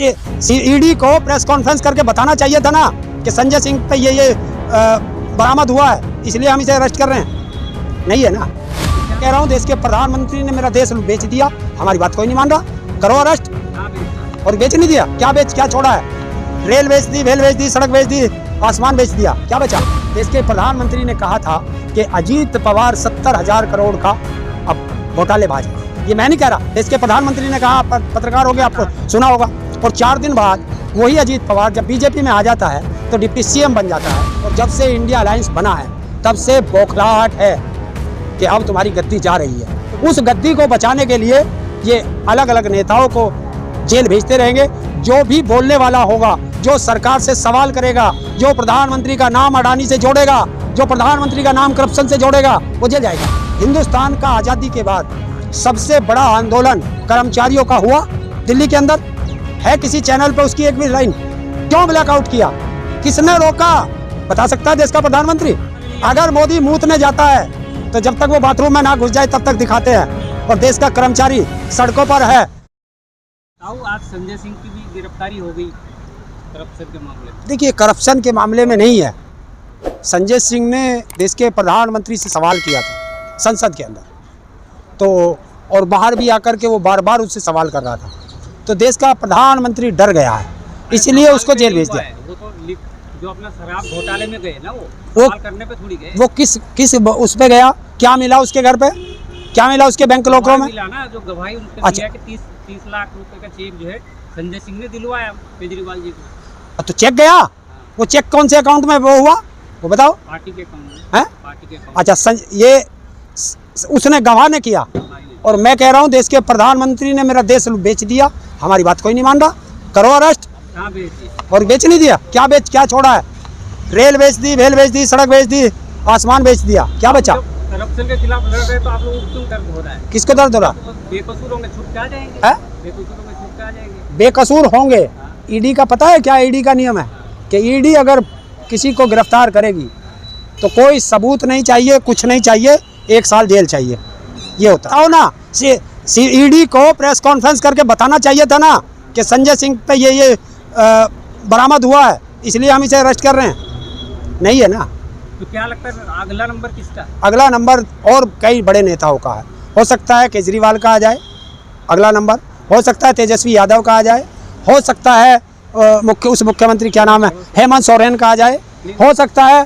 ED को press conference करके बताना चाहिए था ना कि संजय सिंह पे ये बरामद हुआ है, इसलिए हम इसे अरेस्ट कर रहे हैं। नहीं है ना, कह रहा हूँ देश के प्रधानमंत्री ने मेरा देश बेच दिया, हमारी बात कोई नहीं मान रहा, करो अरेस्ट। और बेच नहीं दिया, क्या छोड़ा है? रेल बेच दी, वेल बेच दी, सड़क बेच दी, आसमान बेच दिया, क्या बचा? देश के प्रधानमंत्री ने कहा था कि अजीत पवार 70,000 करोड़ का अब घोटालेबाज है। ये मैं नहीं कह रहा, देश के प्रधानमंत्री ने कहा, पत्रकार हो गए, आपको सुना होगा। और 4 दिन बाद वही अजीत पवार जब बीजेपी में आ जाता है तो डिप्टी सीएम बन जाता है। और जब से इंडिया अलायंस बना है तब से बौखलाहट है कि अब तुम्हारी गद्दी जा रही है। उस गद्दी को बचाने के लिए ये अलग अलग नेताओं को जेल भेजते रहेंगे। जो भी बोलने वाला होगा, जो सरकार से सवाल करेगा, जो प्रधानमंत्री का नाम अडानी से जोड़ेगा, जो प्रधानमंत्री का नाम करप्शन से जोड़ेगा, वो जेल जाएगा। हिंदुस्तान का आज़ादी के बाद सबसे बड़ा आंदोलन कर्मचारियों का हुआ दिल्ली के अंदर। है किसी चैनल पे उसकी एक भी लाइन? क्यों ब्लैकआउट किया? किसने रोका? बता सकता है देश का प्रधानमंत्री? अगर मोदी मूतने जाता है तो जब तक वो बाथरूम में ना घुस जाए तब तक दिखाते हैं, और देश का कर्मचारी सड़कों पर है। आज संजय सिंह की भी गिरफ्तारी हो गई करप्शन के मामले में। देखिए, करप्शन के मामले में नहीं है। संजय सिंह ने देश के प्रधानमंत्री से सवाल किया था संसद के अंदर, तो और बाहर भी आकर के वो बार बार उससे सवाल कर रहा था, तो देश का प्रधानमंत्री डर गया है, इसलिए उसको जेल भेज दिया। वो तो जो अपना शराब घोटाले में गए ना, वो सवाल करने पे थोड़ी गए। वो किस उस पे गया? क्या मिला उसके घर पे? क्या मिला उसके बैंक लॉकरों में? मिला ना, जो गवाही उनके दिया कि 30 लाख रुपए का चेक जो है संजय सिंह ने दिलवाया केजरीवाल जी को। तो चेक गया, वो चेक कौन से अकाउंट में वो हुआ, वो बताओ? पार्टी के अकाउंट में। हैं? पार्टी के अकाउंट। अच्छा, ये उसने गवाह ने किया, और मैं कह रहा हूँ देश के प्रधानमंत्री ने मेरा देश बेच दिया, हमारी बात कोई नहीं मान रहा, करो अरेस्ट। कहाँ बेच दिया? और बेच नहीं दिया, क्या छोड़ा है? रेल बेच दी, वेल बेच दी, सड़क बेच दी, आसमान बेच दिया, क्या बचा? करप्शन के खिलाफ लड़ रहे तो आप लोगों को क्यों दर्द हो रहा है? किसको दर्द हो रहा? बेकसूर होंगे, छूट के आ जाएंगे। बेकसूर होंगे, छूट के आ जाएंगे। बेकसूर होंगे। ईडी का पता है क्या? ईडी का नियम है कि ईडी अगर किसी को गिरफ्तार करेगी तो कोई सबूत नहीं चाहिए, कुछ नहीं चाहिए, 1 साल जेल चाहिए, ये होता है ना। ईडी को प्रेस कॉन्फ्रेंस करके बताना चाहिए था ना कि संजय सिंह पे ये बरामद हुआ है, इसलिए हम इसे अरेस्ट कर रहे हैं। नहीं है ना, तो क्या लगता है अगला नंबर किसका? अगला नंबर और कई बड़े नेताओं का है। हो सकता है केजरीवाल का आ जाए अगला नंबर, हो सकता है तेजस्वी यादव का आ जाए, हो सकता है उस मुख्यमंत्री क्या नाम है, हेमंत सोरेन का आ जाए, हो सकता है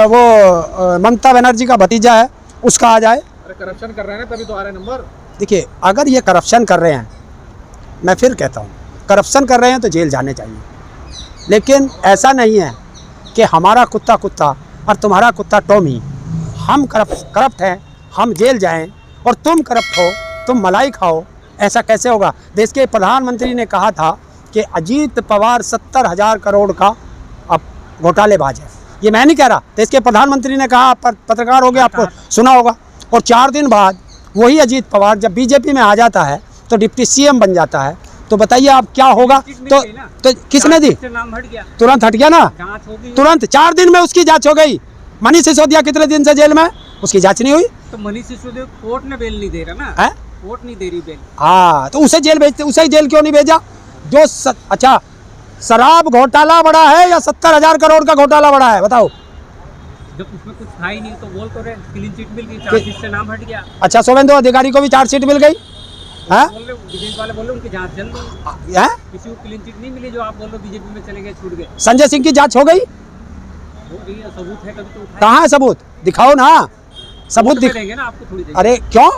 वो ममता बनर्जी का भतीजा है उसका आ जाए। अरे करप्शन कर रहे हैं तभी तो आ रहे नंबर। देखिए, अगर ये करप्शन कर रहे हैं, मैं फिर कहता हूँ करप्शन कर रहे हैं तो जेल जाने चाहिए, लेकिन ऐसा नहीं है कि हमारा कुत्ता और तुम्हारा कुत्ता टॉमी, हम करप्ट हैं, हम जेल जाएं और तुम करप्ट हो, तुम मलाई खाओ, ऐसा कैसे होगा? देश के प्रधानमंत्री ने कहा था कि अजीत पवार 70,000 करोड़ का अब घोटालेबाज है। ये मैं नहीं कह रहा, देश के प्रधानमंत्री ने कहा, पत्रकार हो गए, आपको सुना होगा। और 4 दिन बाद वही अजीत पवार जब बीजेपी में आ जाता है तो डिप्टी सीएम बन जाता है, तो बताइए आप क्या होगा? तो किसने दी? नाम हट गया, तुरंत हट गया ना, तुरंत 4 दिन में उसकी जांच हो गई। मनीष सिसोदिया कितने दिन से जेल में, उसकी जांच नहीं हुई। तो मनीष सिसोदिया कोर्ट ने बेल नहीं दे रहा ना, कोर्ट नहीं दे रही बेल। हाँ, तो उसे जेल भेजते, उसे जेल क्यों नहीं भेजा? जो अच्छा, शराब घोटाला बड़ा है या 70,000 करोड़ का घोटाला बड़ा है, बताओ? जब उसमें कुछ था ही नहीं तो बोल तो रहे क्लीन चिट मिल गई, चार्जशीट से नाम हट गया। अच्छा, शुभेंदु अधिकारी को भी चार्जशीट मिल गई? विदेश वाले बोल रहे उनकी जांच चल रही है, किसी को क्लीन चिट नहीं मिली। जो आप बोल रहे बीजेपी में चले गए, छूट गए। संजय सिंह की जांच हो गई? सबूत है, कभी तो कहाँ है सबूत? दिखाओ ना सबूत, देंगे ना आपको थोड़ी देर। अरे क्यों?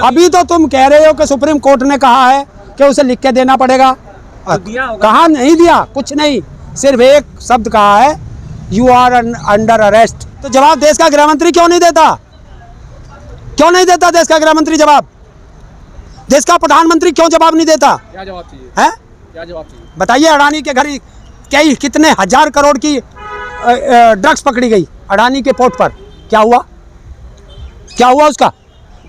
अभी तो तुम कह रहे हो कि सुप्रीम कोर्ट ने कहा है कि उसे लिख के देना पड़ेगा। कहाँ? नहीं दिया, कुछ नहीं, सिर्फ एक शब्द कहा है, यू आर अंडर अरेस्ट। तो जवाब देश का गृह मंत्री क्यों नहीं देता? क्यों नहीं देता देश का गृह मंत्री जवाब? देश का प्रधानमंत्री क्यों जवाब नहीं देता? क्या जवाब चाहिए? है क्या जवाब चाहिए? बताइए। अडानी के घर कितने हजार करोड़ की ड्रग्स पकड़ी गई अडानी के पोर्ट पर, क्या हुआ? क्या हुआ उसका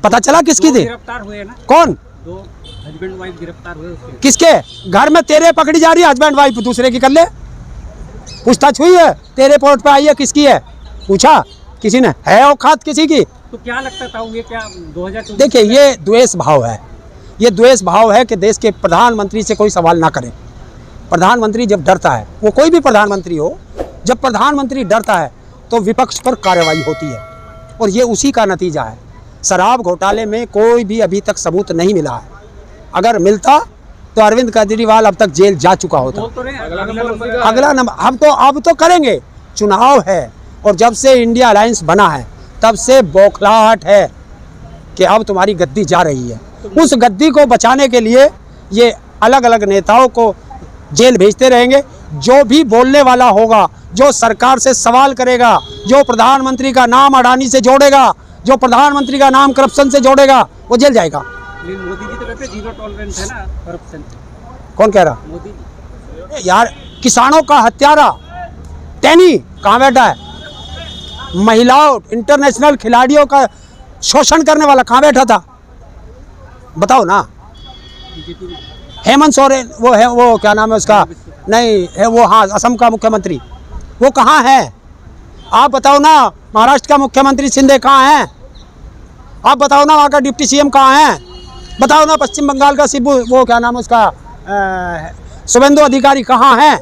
पता चला? किसकी थी? गिरफ्तार हुए ना, कौन? 2 हस्बैंड वाइफ गिरफ्तार हुए उसके। किसके घर में? तेरे पकड़ी जा रही है हस्बैंड वाइफ, दूसरे की कर ले। पूछताछ हुई है? तेरे पोर्ट पे आई है, किसकी है? पूछा किसी ने? है औकात किसी की? तो क्या लगता था ये क्या 2024? देखिए, ये द्वेष भाव है, ये द्वेष भाव है कि देश के प्रधानमंत्री से कोई सवाल ना करे। प्रधानमंत्री जब डरता है, वो कोई भी प्रधानमंत्री हो, जब प्रधानमंत्री डरता है तो विपक्ष पर कार्रवाई होती है, और ये उसी का नतीजा है। शराब घोटाले में कोई भी अभी तक सबूत नहीं मिला है। अगर मिलता तो अरविंद केजरीवाल अब तक जेल जा चुका होता। अगला नंबर अब तो करेंगे। चुनाव है, और जब से इंडिया अलायंस बना है तब से बौखलाहट है कि अब तुम्हारी गद्दी जा रही है। उस गद्दी को बचाने के लिए ये अलग अलग नेताओं को जेल भेजते रहेंगे। जो भी बोलने वाला होगा, जो सरकार से सवाल करेगा, जो प्रधानमंत्री का नाम अडानी से जोड़ेगा, जो प्रधानमंत्री का नाम करप्शन से जोड़ेगा, वो जेल जाएगा। मोदी जी तो कहते हैं जीरो टॉलरेंस है ना करप्शन। कौन कह रहा? मोदी जी। यार, किसानों का हत्यारा टैनी कहाँ बैठा है? महिलाओं, इंटरनेशनल खिलाड़ियों का शोषण करने वाला कहाँ बैठा था? बताओ ना। हेमंत सोरेन वो है, वो क्या नाम है उसका, नहीं है वो, हाँ, असम का मुख्यमंत्री, वो कहाँ है? आप बताओ ना। महाराष्ट्र का मुख्यमंत्री शिंदे कहाँ है? आप बताओ ना। वहाँ का डिप्टी सीएम कहाँ है? बताओ ना। पश्चिम बंगाल का शिबू, वो क्या नाम है उसका, शुभेंदु अधिकारी कहाँ है?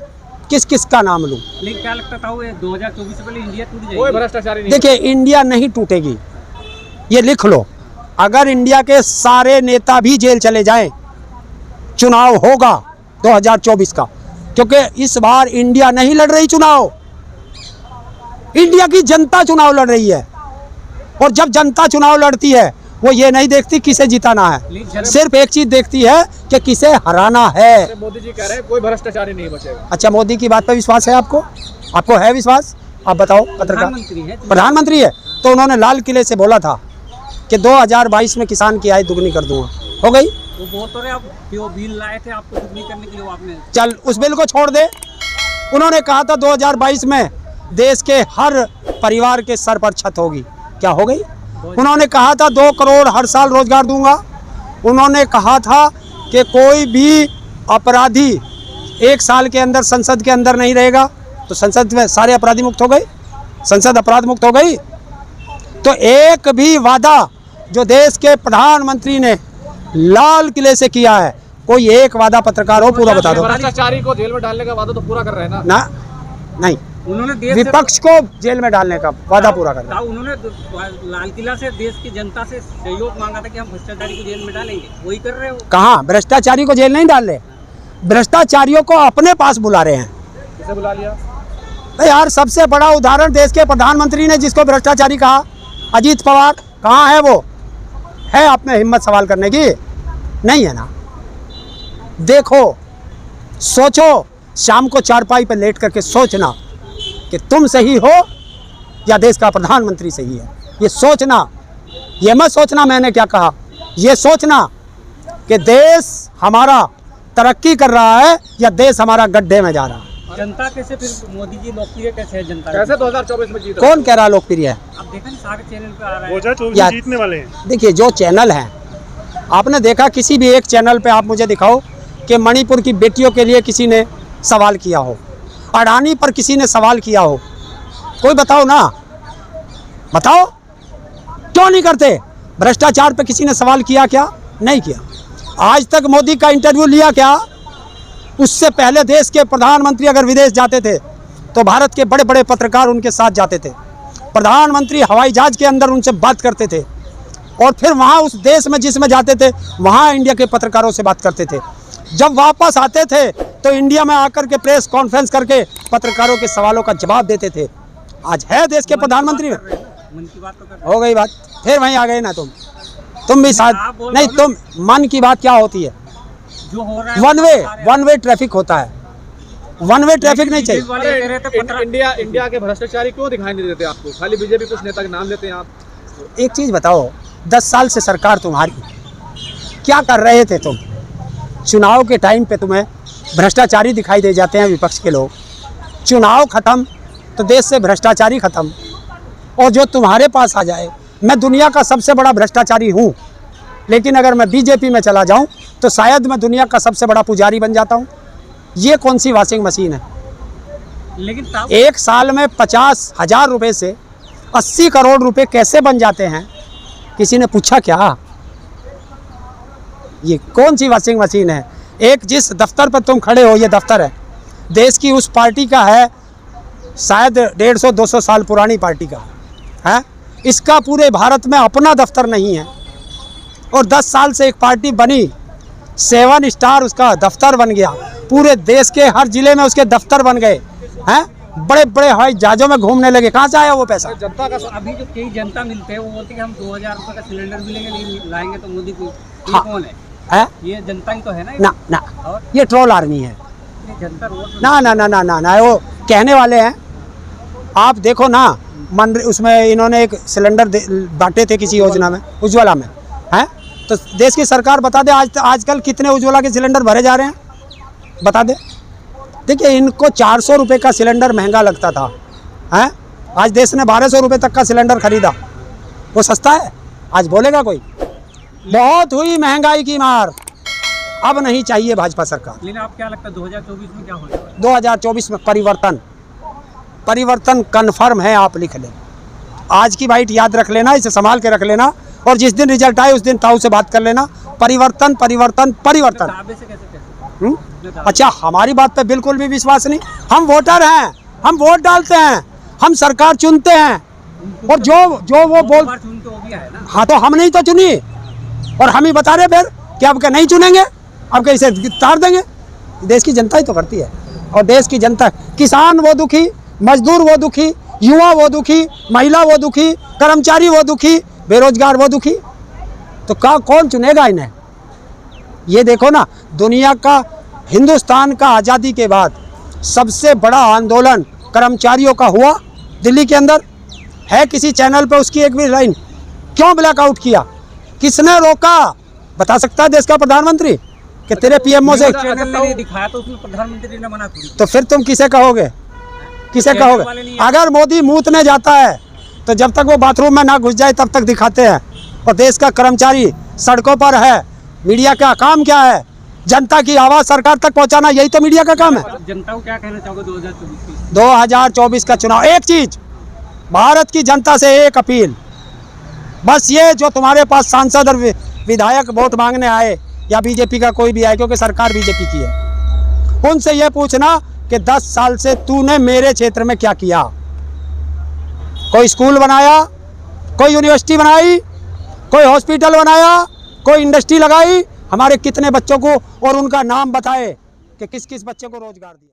किस किस का नाम लूँ? लेकिन क्या लगता था वो 2024 से पहले इंडिया टूट जाएगी? कोई भ्रष्टाचारी नहीं। देखिए, इंडिया नहीं टूटेगी, ये लिख लो। अगर इंडिया के सारे नेता भी जेल चले जाएं, चुनाव होगा 2024 का, क्योंकि इस बार इंडिया नहीं लड़ रही चुनाव, इंडिया की जनता चुनाव लड़ रही है। और जब जनता चुनाव लड़ती है, वो ये नहीं देखती किसे जिताना है, सिर्फ एक चीज देखती है कि किसे हराना है। मोदी जी कह रहे हैं कोई भ्रष्टाचारी नहीं बचेगा। अच्छा, मोदी की बात पे विश्वास है आपको? आपको है विश्वास? आप बताओ। पत्रकार प्रधानमंत्री है तो उन्होंने लाल किले से बोला था कि 2022 में किसान की आय दुगनी कर दूंगा। हो गई? वो बोल तो रहे, आप जो बिल लाए थे आपको दुगनी करने के लिए, वो आपने चल उस बिल को छोड़ दे। उन्होंने कहा था 2022 में देश के हर परिवार के सर पर छत होगी। क्या हो गई? उन्होंने कहा था 2 करोड़ हर साल रोजगार दूंगा। उन्होंने कहा था कि कोई भी अपराधी 1 साल के अंदर संसद के अंदर नहीं रहेगा, तो संसद में सारे अपराधी मुक्त हो गए, संसद अपराध मुक्त हो गई। तो एक भी वादा जो देश के प्रधानमंत्री ने लाल किले से किया है, कोई एक वादा पत्रकार हो पूरा बता दो। भ्रष्टाचारी को जेल में डालने का वादा तो पूरा कर रहे हैं ना? नहीं, उन्होंने विपक्ष को जेल में डालने का वादा पूरा करना। उन्होंने लाल किला से देश की जनता से सहयोग मांगा था कि हम भ्रष्टाचारी को जेल में डालेंगे, वही कर रहे हो। कहाँ? भ्रष्टाचारी को जेल नहीं डाल रहे, भ्रष्टाचारियों को अपने पास बुला रहे हैं। किसे बुला लिया? यार, सबसे बड़ा उदाहरण देश के प्रधानमंत्री ने जिसको भ्रष्टाचारी कहा, अजीत पवार, कहाँ है वो? है आप में हिम्मत सवाल करने की? नहीं है ना। देखो, सोचो, शाम को चारपाई पर लेट करके सोचना कि तुम सही हो या देश का प्रधानमंत्री सही है। ये सोचना, ये मत सोचना मैंने क्या कहा, ये सोचना कि देश हमारा तरक्की कर रहा है या देश हमारा गड्ढे में जा रहा है। जनता कैसे फिर मोदी जी लोकप्रिय कैसे है? जनता कैसे 2024 में जीत? कौन कह रहा लोकप्रिय है? आप देखा सारे चैनल पे आ रहा है 2024 जीतने वाले हैं। देखिए, जो चैनल हैं, आपने देखा किसी भी एक चैनल पे आप मुझे दिखाओ कि मणिपुर की बेटियों के लिए किसी ने सवाल किया हो, अडानी पर किसी ने सवाल किया हो? कोई बताओ ना, बताओ। क्यों नहीं करते? भ्रष्टाचार पे किसी ने सवाल किया क्या? नहीं किया। आज तक मोदी का इंटरव्यू लिया क्या? उससे पहले देश के प्रधानमंत्री अगर विदेश जाते थे तो भारत के बड़े बड़े पत्रकार उनके साथ जाते थे। प्रधानमंत्री हवाई जहाज के अंदर उनसे बात करते थे, और फिर वहाँ उस देश में जिसमें जाते थे वहाँ इंडिया के पत्रकारों से बात करते थे। जब वापस आते थे तो इंडिया में आकर के प्रेस कॉन्फ्रेंस करके पत्रकारों के सवालों का जवाब देते थे। आज है देश के प्रधानमंत्री में। मन की बात तो कर हो गई बात, फिर वहीं आ गए ना तुम भी साथ नहीं। तुम मन की बात क्या होती है? जो हो रहा है वन वे ट्रैफिक होता है, वन वे ट्रैफिक नहीं चाहिए। इंडिया के भ्रष्टाचारी क्यों दिखाई नहीं देते आपको? खाली बीजेपी कुछ नेता के नाम लेते हैं आप। एक चीज बताओ, 10 साल से सरकार तुम्हारी, क्या कर रहे थे तुम? चुनाव के टाइम पे तुम्हें भ्रष्टाचारी दिखाई दे जाते हैं विपक्ष के लोग। चुनाव खत्म तो देश से भ्रष्टाचारी खत्म, और जो तुम्हारे पास आ जाए। मैं दुनिया का सबसे बड़ा भ्रष्टाचारी हूँ, लेकिन अगर मैं बीजेपी में चला जाऊँ तो शायद मैं दुनिया का सबसे बड़ा पुजारी बन जाता हूँ। ये कौन सी वॉशिंग मशीन है? लेकिन एक साल में 50,000 रुपये से 80 करोड़ रुपए कैसे बन जाते हैं? किसी ने पूछा क्या? ये कौन सी वॉशिंग मशीन है? एक जिस दफ्तर पर तुम खड़े हो, ये दफ्तर है देश की उस पार्टी का है, शायद 150-200 साल पुरानी पार्टी का है। इसका पूरे भारत में अपना दफ्तर नहीं है। और 10 साल से एक पार्टी बनी, 7 स्टार उसका दफ्तर बन गया, पूरे देश के हर जिले में उसके दफ्तर बन गए हैं, बड़े बड़े हवाई जहाज़ों में घूमने लगे। कहाँ से आया वो पैसा? जनता का अभी जो कई जनता मिलते हैं वो बोलते हैं कि हम 2000 रुपये का सिलेंडर मिलेंगे नहीं लाएंगे तो मोदी को। ये हाँ। कौन है? है ये जनता ही तो है ना। ना ना, और ये ट्रोल आर्मी है। ये जनता रोड ना ना ना ना ना ना, वो कहने वाले हैं। आप देखो ना, उसमें इन्होंने एक सिलेंडर बांटे थे किसी योजना में, उज्ज्वला में, हैं? तो देश की सरकार बता दे आजकल कितने उज्ज्वला के सिलेंडर भरे जा रहे हैं, बता दे। देखिए, इनको 400 रुपये का सिलेंडर महंगा लगता था, हैं? आज देश ने 1200 रुपये तक का सिलेंडर खरीदा, वो सस्ता है? आज बोलेगा कोई? बहुत हुई महंगाई की मार, अब नहीं चाहिए भाजपा सरकार। लेकिन आप क्या लगता है 2024 में क्या होगा? 2024 में परिवर्तन कन्फर्म है, आप लिख लें। आज की बाइट याद रख लेना, इसे संभाल के रख लेना, और जिस दिन रिजल्ट आए उस दिन ताऊ से बात कर लेना। परिवर्तन परिवर्तन परिवर्तन। दावे से कैसे कैसे? अच्छा, हमारी बात पे बिल्कुल भी विश्वास नहीं। हम वोटर हैं, हम वोट डालते हैं, हम सरकार चुनते हैं, और जो वो बोल, चुन के हो गया है ना। हाँ, तो हम नहीं तो चुनी, और हम ही बता रहे फिर कि अब क्या नहीं चुनेंगे, अब कैसे तार देंगे? देश की जनता ही तो करती है। और देश की जनता, किसान वो दुखी, मजदूर वो दुखी, युवा वो दुखी, महिला वो दुखी, कर्मचारी वो दुखी, बेरोजगार वो दुखी, तो कौन चुनेगा इन्हें? ये देखो ना, दुनिया का, हिंदुस्तान का आज़ादी के बाद सबसे बड़ा आंदोलन कर्मचारियों का हुआ दिल्ली के अंदर है। किसी चैनल पे उसकी एक भी लाइन, क्यों ब्लैकआउट किया, किसने रोका? बता सकता है देश का प्रधानमंत्री कि तेरे पीएमओ से? चैनल ने दिखाया तो उसमें प्रधानमंत्री ने मना कर दिया। तो फिर तुम किसे कहोगे? किसे कहोगे? अगर मोदी मूतने जाता है तो जब तक वो बाथरूम में ना घुस जाए तब तक दिखाते हैं। और देश का कर्मचारी सड़कों पर है, मीडिया का काम क्या है? जनता की आवाज़ सरकार तक पहुंचाना, यही तो मीडिया का काम है। जनता को क्या कहना चाहोगे 2024? 2024 का चुनाव, एक चीज, भारत की जनता से एक अपील, बस ये, जो तुम्हारे पास सांसद और विधायक वोट मांगने आए या बीजेपी का कोई भी आए, क्योंकि सरकार बीजेपी की है, उनसे ये पूछना कि 10 साल से तूने मेरे क्षेत्र में क्या किया? कोई स्कूल बनाया, कोई यूनिवर्सिटी बनाई, कोई हॉस्पिटल बनाया, कोई इंडस्ट्री लगाई? हमारे कितने बच्चों को, और उनका नाम बताए कि किस किस बच्चे को रोजगार दिया?